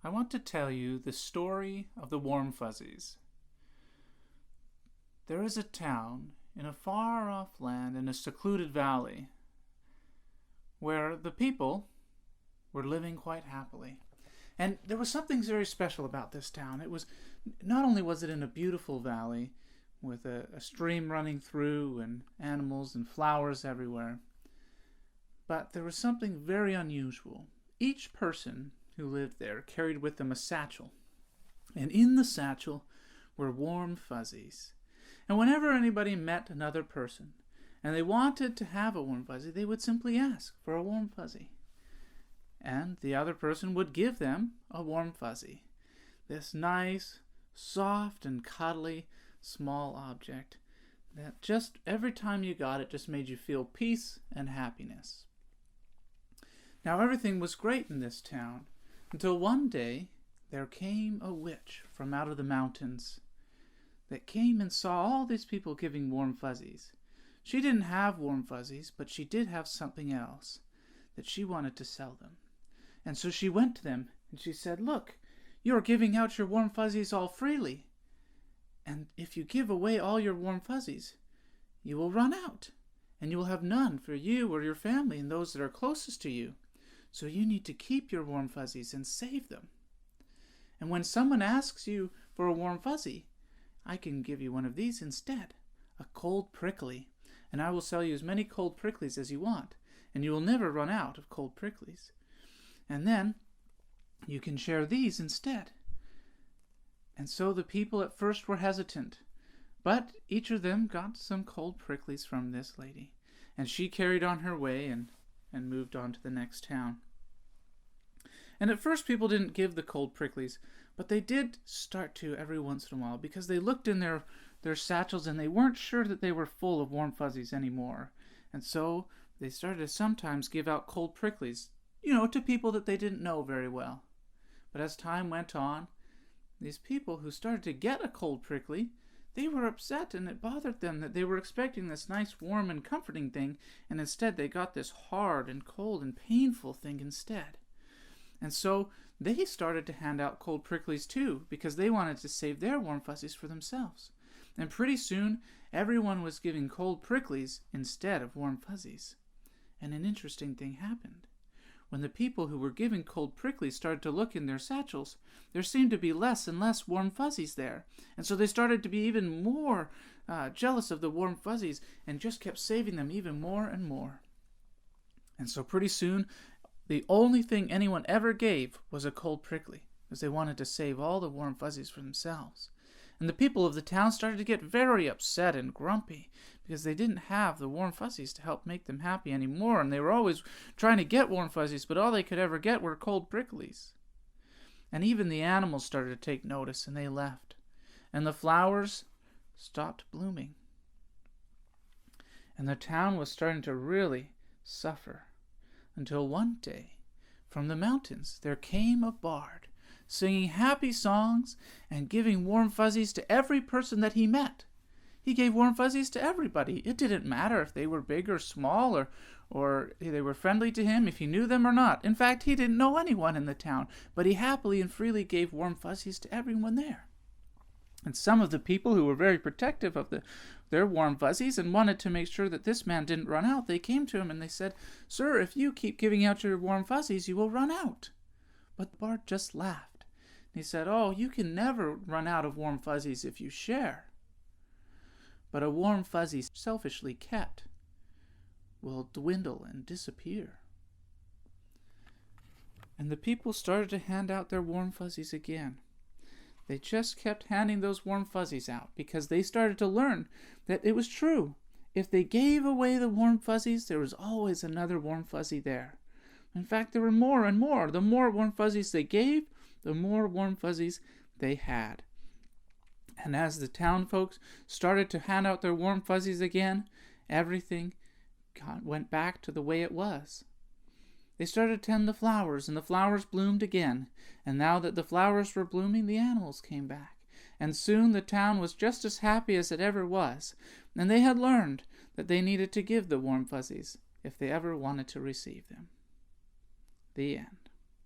I want to tell you the story of the warm fuzzies. There is a town in a far-off land in a secluded valley where the people were living quite happily. And there was something very special about this town. It was not only was it in a beautiful valley with a stream running through and animals and flowers everywhere, but there was something very unusual. Each person who lived there carried with them a satchel, and in the satchel were warm fuzzies. And whenever anybody met another person and they wanted to have a warm fuzzy, they would simply ask for a warm fuzzy. And the other person would give them a warm fuzzy, this nice, soft and cuddly small object that just every time you got it just made you feel peace and happiness. Now everything was great in this town until one day there came a witch from out of the mountains that came and saw all these people giving warm fuzzies. She didn't have warm fuzzies, but she did have something else that she wanted to sell them. And so she went to them and she said, "Look, you are giving out your warm fuzzies all freely. And if you give away all your warm fuzzies, you will run out, and you will have none for you or your family and those that are closest to you. So you need to keep your warm fuzzies and save them. And when someone asks you for a warm fuzzy, I can give you one of these instead, a cold prickly, and I will sell you as many cold pricklies as you want, and you will never run out of cold pricklies. And then you can share these instead." And so the people at first were hesitant, but each of them got some cold pricklies from this lady, and she carried on her way and moved on to the next town. And at first people didn't give the cold pricklies, but they did start to every once in a while, because they looked in their satchels and they weren't sure that they were full of warm fuzzies anymore. And so they started to sometimes give out cold pricklies, to people that they didn't know very well. But as time went on, these people who started to get a cold prickly, they were upset, and it bothered them that they were expecting this nice, warm, and comforting thing, and instead they got this hard and cold and painful thing instead. And so they started to hand out cold pricklies too, because they wanted to save their warm fuzzies for themselves. And pretty soon, everyone was giving cold pricklies instead of warm fuzzies. And an interesting thing happened. When the people who were giving cold pricklies started to look in their satchels, there seemed to be less and less warm fuzzies there. And so they started to be even more jealous of the warm fuzzies and just kept saving them even more and more. And so pretty soon, the only thing anyone ever gave was a cold prickly, because they wanted to save all the warm fuzzies for themselves. And the people of the town started to get very upset and grumpy, because they didn't have the warm fuzzies to help make them happy anymore, and they were always trying to get warm fuzzies, but all they could ever get were cold pricklies. And even the animals started to take notice, and they left. And the flowers stopped blooming. And the town was starting to really suffer, until one day, from the mountains, there came a bard, singing happy songs and giving warm fuzzies to every person that he met. He gave warm fuzzies to everybody. It didn't matter if they were big or small, or they were friendly to him, if he knew them or not. In fact, he didn't know anyone in the town, but he happily and freely gave warm fuzzies to everyone there. And some of the people who were very protective of their warm fuzzies and wanted to make sure that this man didn't run out, they came to him and they said, "Sir, if you keep giving out your warm fuzzies, you will run out." But the bard just laughed. He said, "Oh, you can never run out of warm fuzzies if you share. But a warm fuzzy selfishly kept will dwindle and disappear." And the people started to hand out their warm fuzzies again. They just kept handing those warm fuzzies out, because they started to learn that it was true. If they gave away the warm fuzzies, there was always another warm fuzzy there. In fact, there were more and more. The more warm fuzzies they gave, the more warm fuzzies they had. And as the town folks started to hand out their warm fuzzies again, everything went back to the way it was. They started to tend the flowers, and the flowers bloomed again. And now that the flowers were blooming, the animals came back. And soon the town was just as happy as it ever was. And they had learned that they needed to give the warm fuzzies if they ever wanted to receive them. The end.